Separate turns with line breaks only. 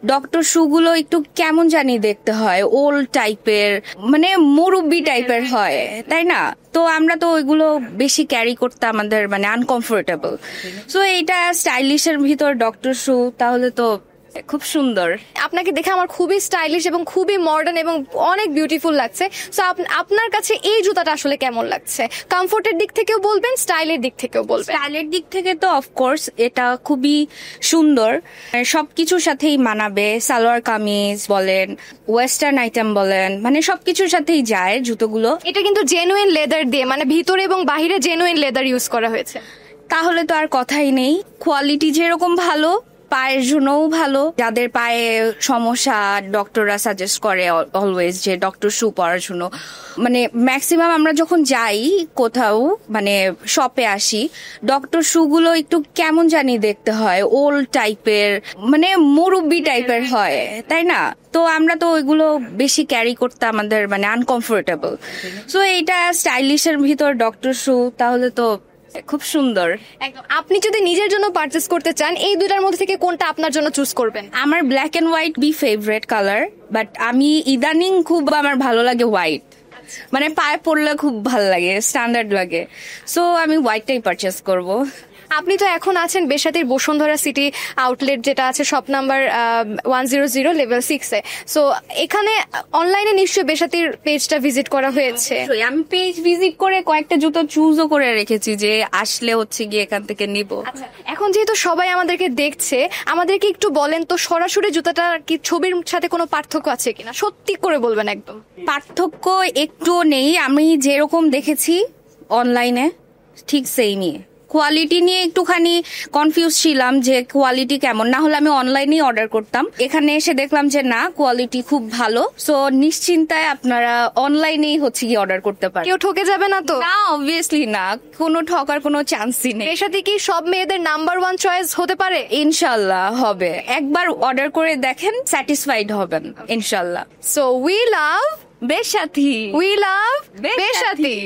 Doctor shoe গুলো একটু কেমন জানি দেখতে হয়, ওল্ড টাইপের, মানে মুরব্বি টাইপের হয়, তাই না? তো আমরা তো ওইগুলো বেশি ক্যারি করতে আমাদের মানে আনকমফোর্টেবল। সো এইটা স্টাইলিশের ভিতর ডক্টর শু, তাহলে তো খুব সুন্দর।
আপনাকে দেখে আমার খুবই স্টাইলিশ এবং খুবই মডার্ন এবং অনেক বিউটিফুল লাগছে। সো আপনার কাছে এই জুতাটা আসলে কেমন লাগছে? কমফোর্টের দিক থেকেও বলবেন, স্টাইলের দিক থেকেও বলবেন।
স্টাইলের দিক থেকে তো অফকোর্স এটা খুবই সুন্দর, সবকিছুর সাথেই মানাবে। সালোয়ার কামিজ বলেন, ওয়েস্টার্ন আইটেম বলেন, মানে সবকিছুর সাথেই যায় জুতোগুলো।
এটা কিন্তু জেনুইন লেদার দিয়ে, মানে ভিতরে এবং বাহিরে জেনুইন লেদার ইউজ করা হয়েছে।
তাহলে তো আর কথাই নেই। কোয়ালিটি যেরকম ভালো, পায়ের জন্যও ভালো। যাদের পায়ে সমস্যা, ডক্টররা সাজেস্ট করে অলওয়েজ যে ডক্টর শু পরার জন্য। মানে ম্যাক্সিমাম আমরা যখন যাই কোথাও, মানে শপে আসি, ডক্টর শু গুলো একটু কেমন জানি দেখতে হয়, ওল্ড টাইপের, মানে মুরব্বি টাইপের হয়, তাই না? তো আমরা তো ওইগুলো বেশি ক্যারি করতে আমাদের মানে আনকমফোর্টেবল। সো এইটা স্টাইলিশের ভিতর ডক্টর শু, তাহলে তো খুব সুন্দর।
একদম। আপনি যদি নিজের জন্য পারচেস করতে চান, এই দুইটার মধ্যে থেকে কোনটা আপনার জন্য চুজ করবেন?
আমার black and white be favourite colour, but আমি ইদানিং খুব আমার ভালো লাগে হোয়াইট, মানে পায়ে পড়লে খুব ভালো লাগে, স্ট্যান্ডার্ড লাগে। সো আমি হোয়াইটটাই পারচেস করব।
আপনি তো এখন আছেন বেসাতির বসুন্ধরা সিটি আউটলেট, যেটা আছে শপ নাম্বার 100 লেভেল 6-এ। সো এখানে অনলাইনে নিশ্চয়ই বেসাতির পেজটা ভিজিট করা হয়েছে।
আমি পেজ ভিজিট করে কয়েকটা জুতো চুজও করে রেখেছি যে আসলে হচ্ছে গিয়ে এখান থেকে নিব।
এখন যেহেতু সবাই আমাদেরকে দেখছে, আমাদেরকে একটু বলেন তো, সরাসরি জুতাটা কি ছবির সাথে কোনো পার্থক্য আছে কিনা? সত্যি করে বলবেন একদম।
পার্থক্য একটুও নেই, আমি যেরকম দেখেছি অনলাইনে ঠিক সেইমই। কোয়ালিটি নিয়ে একটুখানি কনফিউজ ছিলাম যে কোয়ালিটি কেমন, না হলে আমি অনলাইনেই অর্ডার করতাম। এখানে এসে দেখলাম যে না, কোয়ালিটি খুব ভালো। সো নিশ্চিন্তায় আপনারা অনলাইনেই হচ্ছে কি অর্ডার করতে পারেন।
কেউ ঠকে যাবে না তো?
না, অবভিয়াসলি না, কোনো ঠকার কোনো চান্সই নেই।
এর সাথে কি সব মেয়েদের নাম্বার 1 চয়েস হতে পারে?
ইনশাল্লাহ হবে। একবার অর্ডার করে দেখেন, স্যাটিসফাইড হবেন ইনশাল্লাহ।
সো উই লাভ
বেসাথী,
বেসাথী।